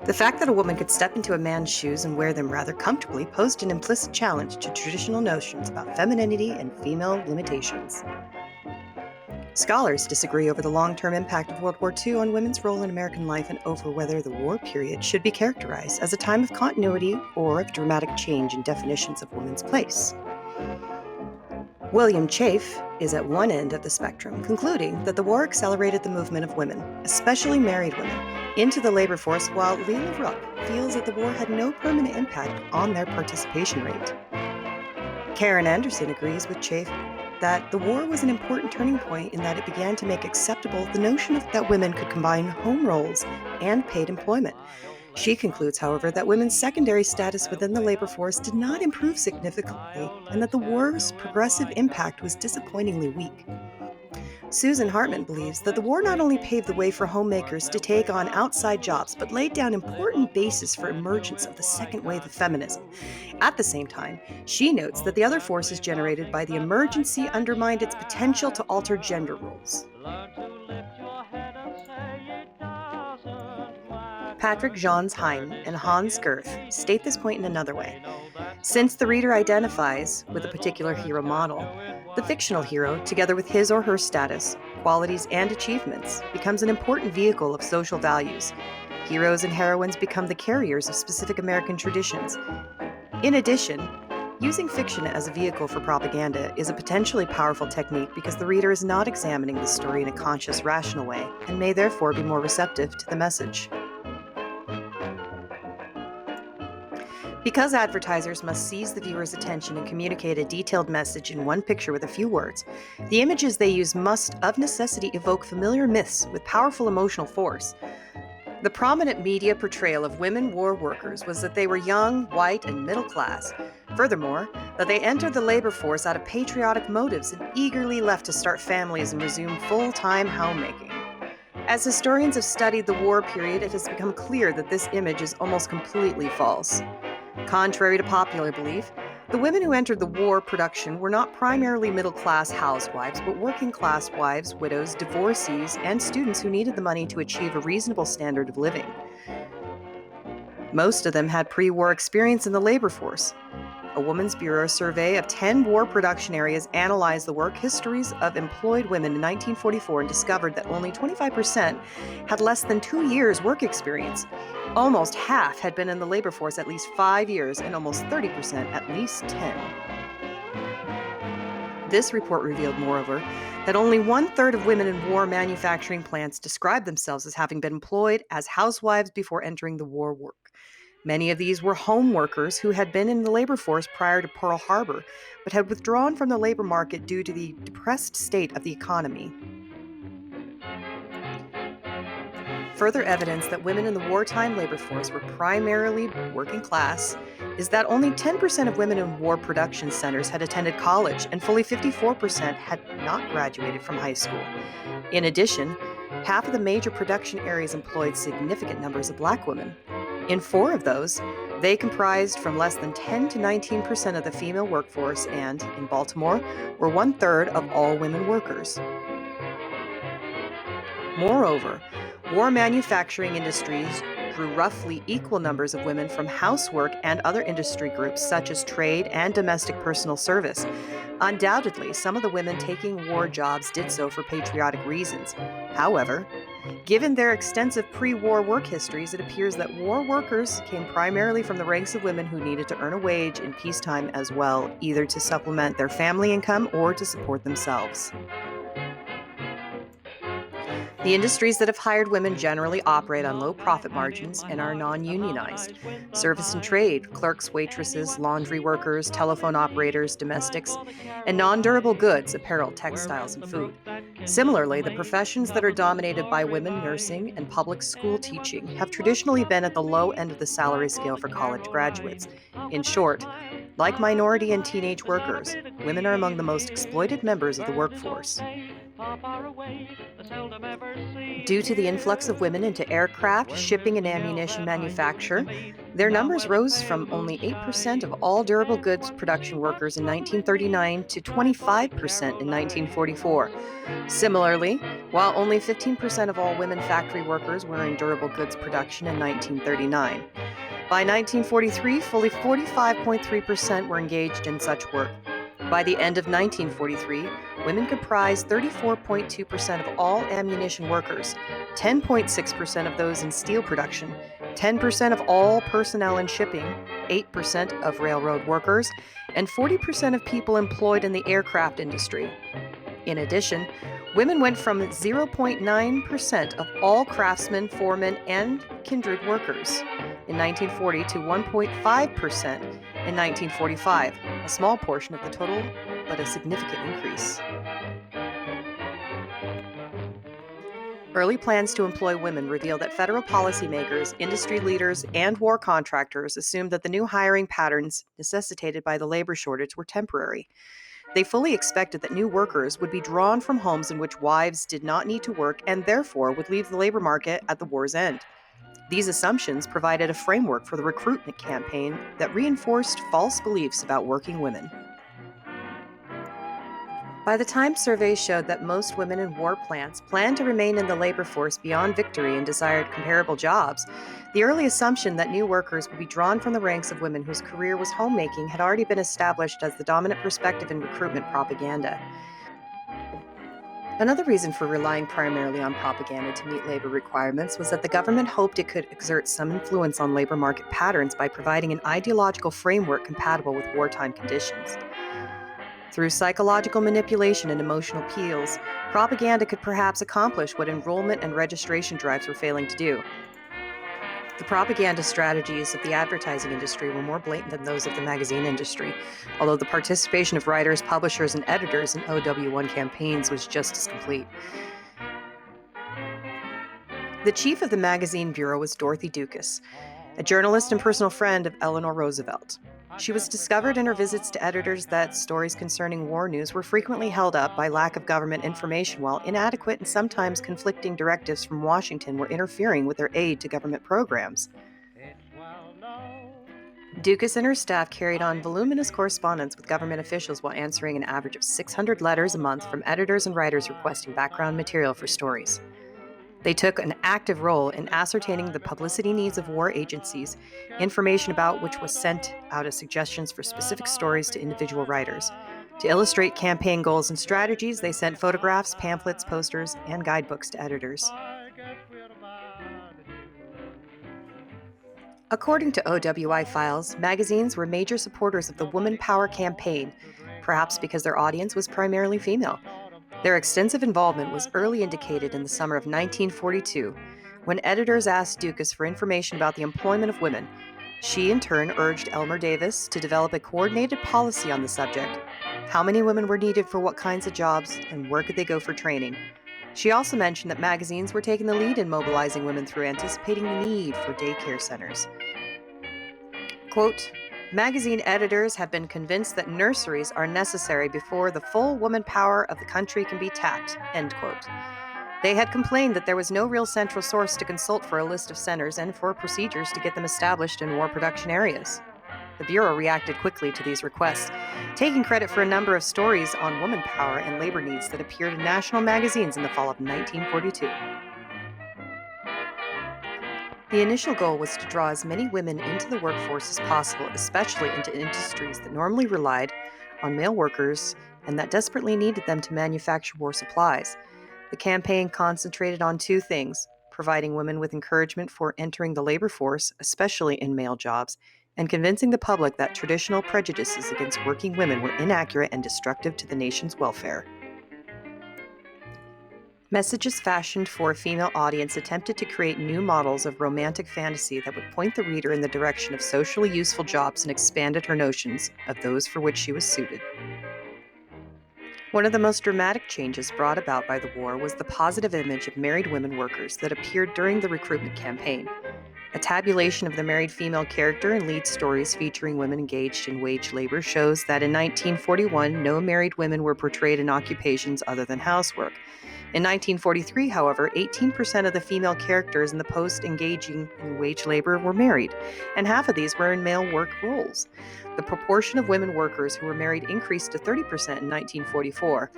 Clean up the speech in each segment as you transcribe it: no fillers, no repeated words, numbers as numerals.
The fact that a woman could step into a man's shoes and wear them rather comfortably posed an implicit challenge to traditional notions about femininity and female limitations. Scholars disagree over the long-term impact of World War II on women's role in American life and over whether the war period should be characterized as a time of continuity or of dramatic change in definitions of women's place. William Chafe is at one end of the spectrum, concluding that the war accelerated the movement of women, especially married women, into the labor force, while Leila Rupp feels that the war had no permanent impact on their participation rate. Karen Anderson agrees with Chafe that the war was an important turning point in that it began to make acceptable the notion that women could combine home roles and paid employment. She concludes, however, that women's secondary status within the labor force did not improve significantly and that the war's progressive impact was disappointingly weak. Susan Hartman believes that the war not only paved the way for homemakers to take on outside jobs, but laid down important bases for emergence of the second wave of feminism. At the same time, she notes that the other forces generated by the emergency undermined its potential to alter gender roles. Patrick Jans-Heim and Hans Gerth state this point in another way. Since the reader identifies with a particular hero model, the fictional hero, together with his or her status, qualities, and achievements, becomes an important vehicle of social values. Heroes and heroines become the carriers of specific American traditions. In addition, using fiction as a vehicle for propaganda is a potentially powerful technique because the reader is not examining the story in a conscious, rational way, and may therefore be more receptive to the message. Because advertisers must seize the viewer's attention and communicate a detailed message in one picture with a few words, the images they use must, of necessity, evoke familiar myths with powerful emotional force. The prominent media portrayal of women war workers was that they were young, white, and middle class. Furthermore, that they entered the labor force out of patriotic motives and eagerly left to start families and resume full-time homemaking. As historians have studied the war period, it has become clear that this image is almost completely false. Contrary to popular belief, the women who entered the war production were not primarily middle-class housewives, but working-class wives, widows, divorcees, and students who needed the money to achieve a reasonable standard of living. Most of them had pre-war experience in the labor force. A Women's Bureau survey of 10 war production areas analyzed the work histories of employed women in 1944 and discovered that only 25% had less than 2 years' work experience. Almost half had been in the labor force at least 5 years, and almost 30% at least 10. This report revealed, moreover, that only 1/3 of women in war manufacturing plants described themselves as having been employed as housewives before entering the war work. Many of these were home workers who had been in the labor force prior to Pearl Harbor, but had withdrawn from the labor market due to the depressed state of the economy. Further evidence that women in the wartime labor force were primarily working class is that only 10% of women in war production centers had attended college, and fully 54% had not graduated from high school. In addition, half of the major production areas employed significant numbers of Black women. In 4 of those, they comprised from less than 10 to 19% of the female workforce and, in Baltimore, were 1/3 of all women workers. Moreover, war manufacturing industries drew roughly equal numbers of women from housework and other industry groups such as trade and domestic personal service. Undoubtedly, some of the women taking war jobs did so for patriotic reasons. However, given their extensive pre-war work histories, it appears that war workers came primarily from the ranks of women who needed to earn a wage in peacetime as well, either to supplement their family income or to support themselves. The industries that have hired women generally operate on low profit margins and are non-unionized. Service and trade, clerks, waitresses, laundry workers, telephone operators, domestics, and non-durable goods, apparel, textiles, and food. Similarly, the professions that are dominated by women, nursing and public school teaching, have traditionally been at the low end of the salary scale for college graduates. In short, like minority and teenage workers, women are among the most exploited members of the workforce. Due to the influx of women into aircraft, shipping, and ammunition manufacture, their numbers rose from only 8% of all durable goods production workers in 1939 to 25% in 1944. Similarly, while only 15% of all women factory workers were in durable goods production in 1939. By 1943, fully 45.3% were engaged in such work. By the end of 1943, women comprised 34.2% of all ammunition workers, 10.6% of those in steel production, 10% of all personnel in shipping, 8% of railroad workers, and 40% of people employed in the aircraft industry. In addition, women went from 0.9% of all craftsmen, foremen, and kindred workers in 1940 to 1.5% in 1945, a small portion of the total, but a significant increase. Early plans to employ women reveal that federal policymakers, industry leaders, and war contractors assumed that the new hiring patterns necessitated by the labor shortage were temporary. They fully expected that new workers would be drawn from homes in which wives did not need to work and therefore would leave the labor market at the war's end. These assumptions provided a framework for the recruitment campaign that reinforced false beliefs about working women. By the time surveys showed that most women in war plants planned to remain in the labor force beyond victory and desired comparable jobs, the early assumption that new workers would be drawn from the ranks of women whose career was homemaking had already been established as the dominant perspective in recruitment propaganda. Another reason for relying primarily on propaganda to meet labor requirements was that the government hoped it could exert some influence on labor market patterns by providing an ideological framework compatible with wartime conditions. Through psychological manipulation and emotional appeals, propaganda could perhaps accomplish what enrollment and registration drives were failing to do. The propaganda strategies of the advertising industry were more blatant than those of the magazine industry, although the participation of writers, publishers, and editors in OW1 campaigns was just as complete. The chief of the magazine bureau was Dorothy Dukas, a journalist and personal friend of Eleanor Roosevelt. She was discovered in her visits to editors that stories concerning war news were frequently held up by lack of government information, while inadequate and sometimes conflicting directives from Washington were interfering with their aid to government programs. Dukas and her staff carried on voluminous correspondence with government officials while answering an average of 600 letters a month from editors and writers requesting background material for stories. They took an active role in ascertaining the publicity needs of war agencies, information about which was sent out as suggestions for specific stories to individual writers. To illustrate campaign goals and strategies, they sent photographs, pamphlets, posters, and guidebooks to editors. According to OWI files, magazines were major supporters of the Woman Power campaign, perhaps because their audience was primarily female. Their extensive involvement was early indicated in the summer of 1942, when editors asked Dukas for information about the employment of women. She, in turn, urged Elmer Davis to develop a coordinated policy on the subject. How many women were needed for what kinds of jobs, and where could they go for training? She also mentioned that magazines were taking the lead in mobilizing women through anticipating the need for daycare centers. Quote, "Magazine editors have been convinced that nurseries are necessary before the full woman power of the country can be tapped," end quote. They had complained that there was no real central source to consult for a list of centers and for procedures to get them established in war production areas. The Bureau reacted quickly to these requests, taking credit for a number of stories on woman power and labor needs that appeared in national magazines in the fall of 1942. The initial goal was to draw as many women into the workforce as possible, especially into industries that normally relied on male workers and that desperately needed them to manufacture war supplies. The campaign concentrated on two things: providing women with encouragement for entering the labor force, especially in male jobs, and convincing the public that traditional prejudices against working women were inaccurate and destructive to the nation's welfare. Messages fashioned for a female audience attempted to create new models of romantic fantasy that would point the reader in the direction of socially useful jobs and expanded her notions of those for which she was suited. One of the most dramatic changes brought about by the war was the positive image of married women workers that appeared during the recruitment campaign. A tabulation of the married female character and lead stories featuring women engaged in wage labor shows that in 1941, no married women were portrayed in occupations other than housework. In 1943, however, 18% of the female characters in the post engaging in wage labor were married, and half of these were in male work roles. The proportion of women workers who were married increased to 30% in 1944.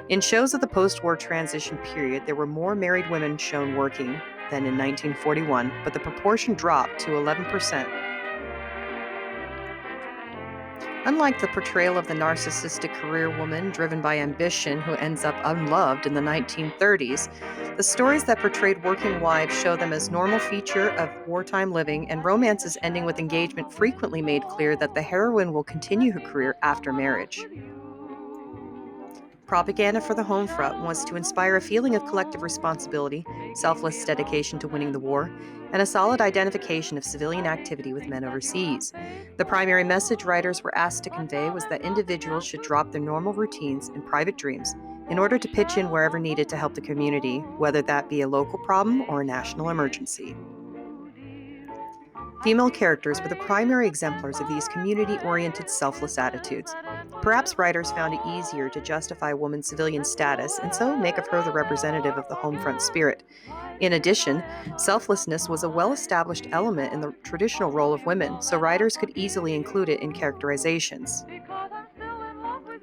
In shows of the post-war transition period, there were more married women shown working than in 1941, but the proportion dropped to 11%. Unlike the portrayal of the narcissistic career woman driven by ambition who ends up unloved in the 1930s, the stories that portrayed working wives show them as normal feature of wartime living, and romances ending with engagement frequently made clear that the heroine will continue her career after marriage. Propaganda for the home front was to inspire a feeling of collective responsibility, selfless dedication to winning the war, and a solid identification of civilian activity with men overseas. The primary message writers were asked to convey was that individuals should drop their normal routines and private dreams in order to pitch in wherever needed to help the community, whether that be a local problem or a national emergency. Female characters were the primary exemplars of these community-oriented, selfless attitudes. Perhaps writers found it easier to justify woman's civilian status and so make of her the representative of the home front spirit. In addition, selflessness was a well-established element in the traditional role of women, so writers could easily include it in characterizations.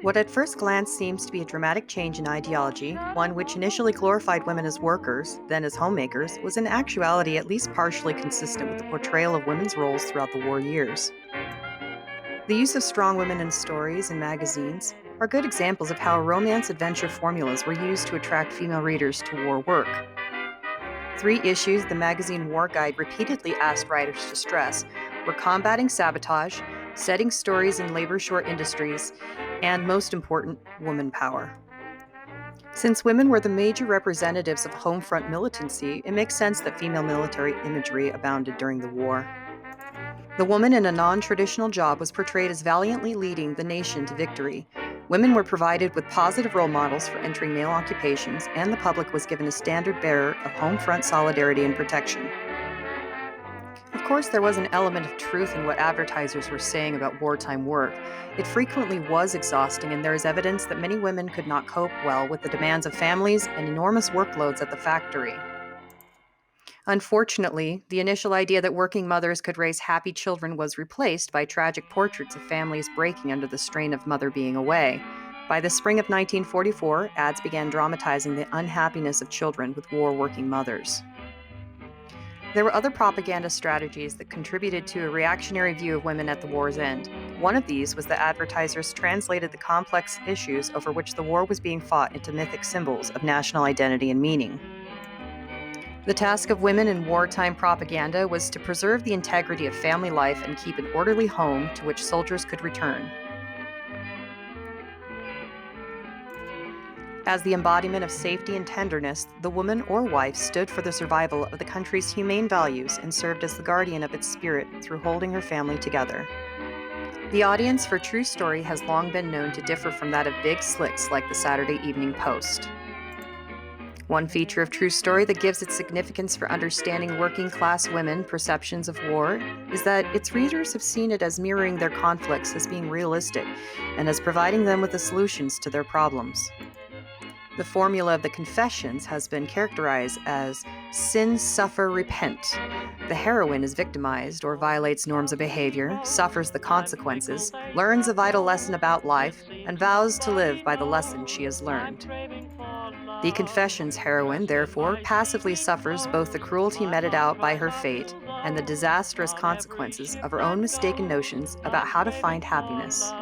What at first glance seems to be a dramatic change in ideology, one which initially glorified women as workers, then as homemakers, was in actuality at least partially consistent with the portrayal of women's roles throughout the war years. The use of strong women in stories and magazines are good examples of how romance adventure formulas were used to attract female readers to war work. 3 issues the magazine War Guide repeatedly asked writers to stress were combating sabotage, setting stories in labor-short industries, and, most important, woman power. Since women were the major representatives of home front militancy, it makes sense that female military imagery abounded during the war. The woman in a non-traditional job was portrayed as valiantly leading the nation to victory. Women were provided with positive role models for entering male occupations, and the public was given a standard bearer of home front solidarity and protection. Of course, there was an element of truth in what advertisers were saying about wartime work. It frequently was exhausting, and there is evidence that many women could not cope well with the demands of families and enormous workloads at the factory. Unfortunately, the initial idea that working mothers could raise happy children was replaced by tragic portraits of families breaking under the strain of mother being away. By the spring of 1944, ads began dramatizing the unhappiness of children with war-working mothers. There were other propaganda strategies that contributed to a reactionary view of women at the war's end. One of these was that advertisers translated the complex issues over which the war was being fought into mythic symbols of national identity and meaning. The task of women in wartime propaganda was to preserve the integrity of family life and keep an orderly home to which soldiers could return. As the embodiment of safety and tenderness, the woman or wife stood for the survival of the country's humane values and served as the guardian of its spirit through holding her family together. The audience for True Story has long been known to differ from that of big slicks like the Saturday Evening Post. One feature of True Story that gives it significance for understanding working-class women perceptions of war is that its readers have seen it as mirroring their conflicts as being realistic and as providing them with the solutions to their problems. The formula of the confessions has been characterized as sin, suffer, repent. The heroine is victimized or violates norms of behavior, suffers the consequences, learns a vital lesson about life, and vows to live by the lesson she has learned. The confessions heroine, therefore, passively suffers both the cruelty meted out by her fate and the disastrous consequences of her own mistaken notions about how to find happiness.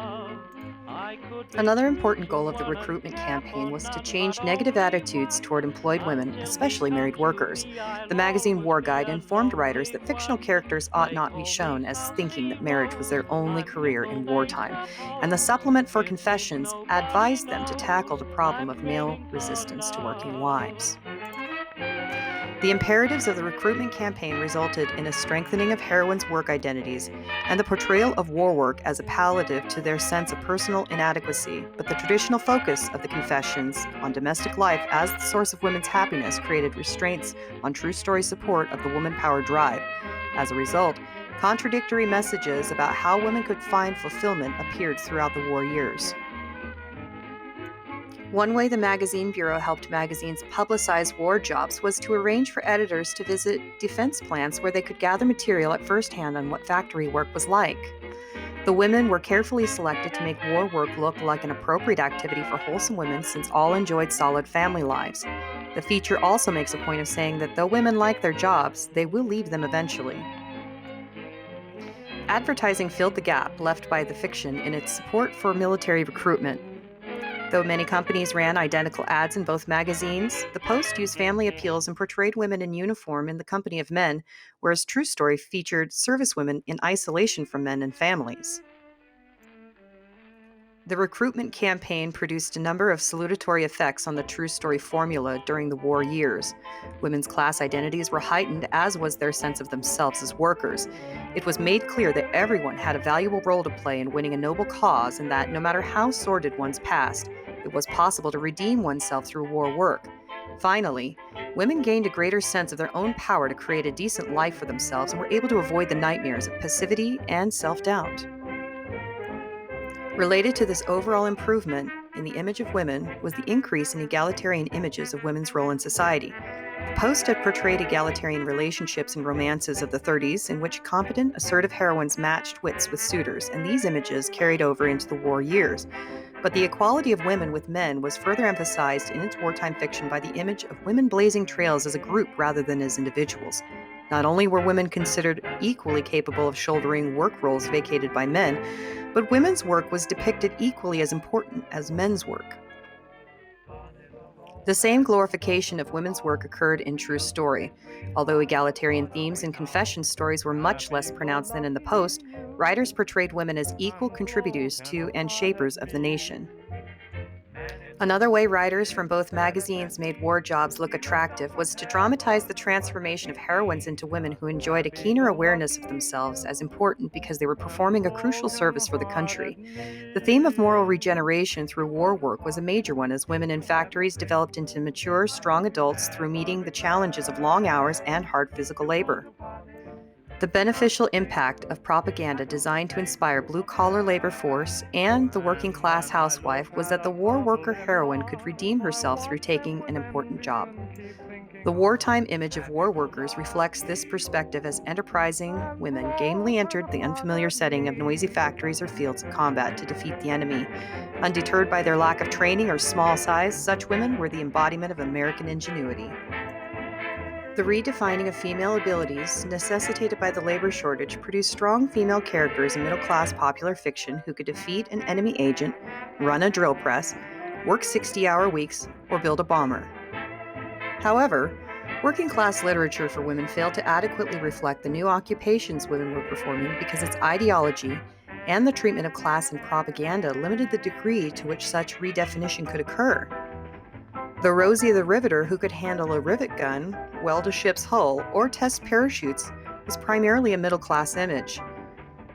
Another important goal of the recruitment campaign was to change negative attitudes toward employed women, especially married workers. The magazine War Guide informed writers that fictional characters ought not be shown as thinking that marriage was their only career in wartime, and the supplement for Confessions advised them to tackle the problem of male resistance to working wives. The imperatives of the recruitment campaign resulted in a strengthening of heroines' work identities and the portrayal of war work as a palliative to their sense of personal inadequacy, but the traditional focus of the Confessions on domestic life as the source of women's happiness created restraints on True Story support of the woman power drive, As a result, contradictory messages about how women could find fulfillment appeared throughout the war years. One way the Magazine Bureau helped magazines publicize war jobs was to arrange for editors to visit defense plants where they could gather material at firsthand on what factory work was like. The women were carefully selected to make war work look like an appropriate activity for wholesome women, since all enjoyed solid family lives. The feature also makes a point of saying that though women like their jobs, they will leave them eventually. Advertising filled the gap left by the fiction in its support for military recruitment. Though many companies ran identical ads in both magazines, the Post used family appeals and portrayed women in uniform in the company of men, whereas True Story featured servicewomen in isolation from men and families. The recruitment campaign produced a number of salutatory effects on the True Story formula during the war years. Women's class identities were heightened, as was their sense of themselves as workers. It was made clear that everyone had a valuable role to play in winning a noble cause, and that no matter how sordid one's past, it was possible to redeem oneself through war work. Finally, women gained a greater sense of their own power to create a decent life for themselves and were able to avoid the nightmares of passivity and self-doubt. Related to this overall improvement in the image of women was the increase in egalitarian images of women's role in society. The Post had portrayed egalitarian relationships and romances of the 30s in which competent, assertive heroines matched wits with suitors, and these images carried over into the war years. But the equality of women with men was further emphasized in its wartime fiction by the image of women blazing trails as a group rather than as individuals. Not only were women considered equally capable of shouldering work roles vacated by men, but women's work was depicted equally as important as men's work. The same glorification of women's work occurred in True Story. Although egalitarian themes and confession stories were much less pronounced than in the Post, writers portrayed women as equal contributors to and shapers of the nation. Another way writers from both magazines made war jobs look attractive was to dramatize the transformation of heroines into women who enjoyed a keener awareness of themselves as important because they were performing a crucial service for the country. The theme of moral regeneration through war work was a major one, as women in factories developed into mature, strong adults through meeting the challenges of long hours and hard physical labor. The beneficial impact of propaganda designed to inspire blue-collar labor force and the working-class housewife was that the war worker heroine could redeem herself through taking an important job. The wartime image of war workers reflects this perspective as enterprising women gamely entered the unfamiliar setting of noisy factories or fields of combat to defeat the enemy. Undeterred by their lack of training or small size, such women were the embodiment of American ingenuity. The redefining of female abilities necessitated by the labor shortage produced strong female characters in middle-class popular fiction who could defeat an enemy agent, run a drill press, work 60-hour weeks, or build a bomber. However, working-class literature for women failed to adequately reflect the new occupations women were performing because its ideology and the treatment of class in propaganda limited the degree to which such redefinition could occur. The Rosie the Riveter, who could handle a rivet gun, weld a ship's hull, or test parachutes, was primarily a middle-class image.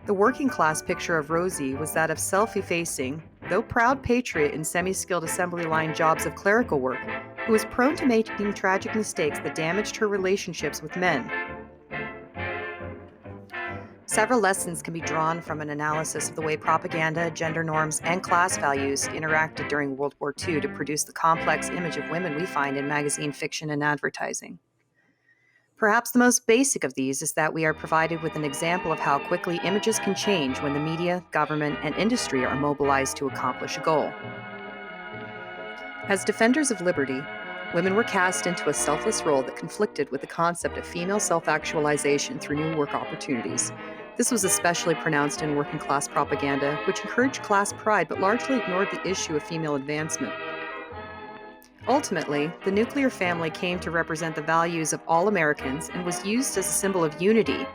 The working-class picture of Rosie was that of self-effacing, though proud patriot in semi-skilled assembly line jobs of clerical work, who was prone to making tragic mistakes that damaged her relationships with men. Several lessons can be drawn from an analysis of the way propaganda, gender norms, and class values interacted during World War II to produce the complex image of women we find in magazine fiction and advertising. Perhaps the most basic of these is that we are provided with an example of how quickly images can change when the media, government, and industry are mobilized to accomplish a goal. As defenders of liberty, women were cast into a selfless role that conflicted with the concept of female self-actualization through new work opportunities. This was especially pronounced in working-class propaganda, which encouraged class pride but largely ignored the issue of female advancement. Ultimately, the nuclear family came to represent the values of all Americans and was used as a symbol of unity.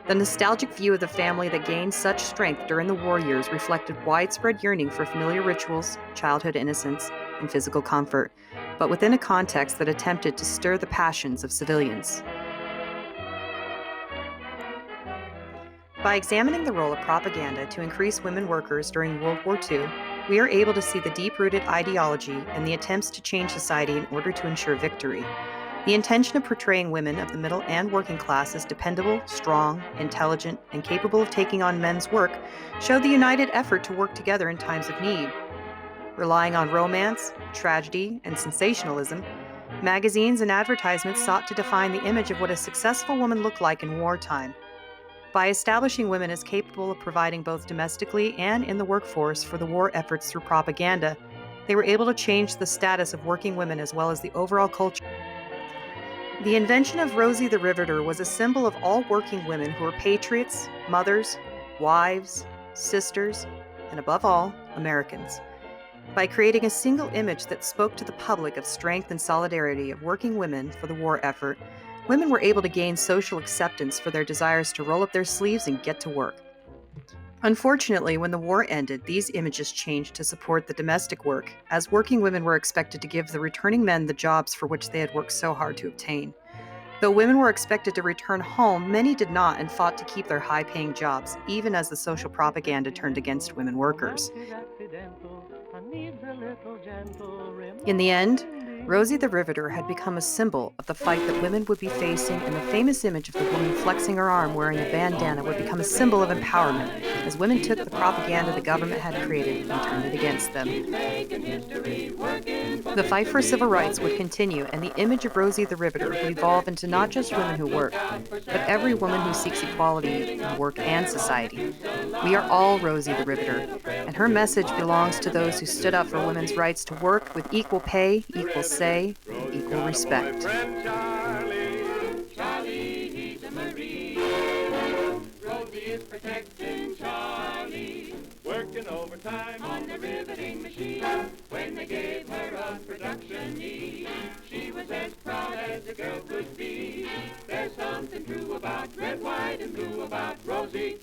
The nostalgic view of the family that gained such strength during the war years reflected widespread yearning for familiar rituals, childhood innocence, and physical comfort, but within a context that attempted to stir the passions of civilians. By examining the role of propaganda to increase women workers during World War II, we are able to see the deep-rooted ideology and the attempts to change society in order to ensure victory. The intention of portraying women of the middle and working class as dependable, strong, intelligent, and capable of taking on men's work showed the united effort to work together in times of need. Relying on romance, tragedy, and sensationalism, magazines and advertisements sought to define the image of what a successful woman looked like in wartime. By establishing women as capable of providing both domestically and in the workforce for the war efforts through propaganda, they were able to change the status of working women as well as the overall culture. The invention of Rosie the Riveter was a symbol of all working women who were patriots, mothers, wives, sisters, and above all, Americans. By creating a single image that spoke to the public of strength and solidarity of working women for the war effort, women were able to gain social acceptance for their desires to roll up their sleeves and get to work. Unfortunately, when the war ended, these images changed to support the domestic work, as working women were expected to give the returning men the jobs for which they had worked so hard to obtain. Though women were expected to return home, many did not and fought to keep their high-paying jobs, even as the social propaganda turned against women workers. In the end, Rosie the Riveter had become a symbol of the fight that women would be facing, and the famous image of the woman flexing her arm wearing a bandana would become a symbol of empowerment as women took the propaganda the government had created and turned it against them. The fight for civil rights would continue, and the image of Rosie the Riveter would evolve into not just women who work, but every woman who seeks equality in work and society. We are all Rosie the Riveter, and her message belongs to those who stood up for women's rights to work with equal pay, equal say, and equal respect. Charlie, he's a Marine. Rosie is protecting Charlie. Working overtime on the riveting machine. When they gave her a production need, she was as proud as a girl could be. There's something true about red, white, and blue about Rosie.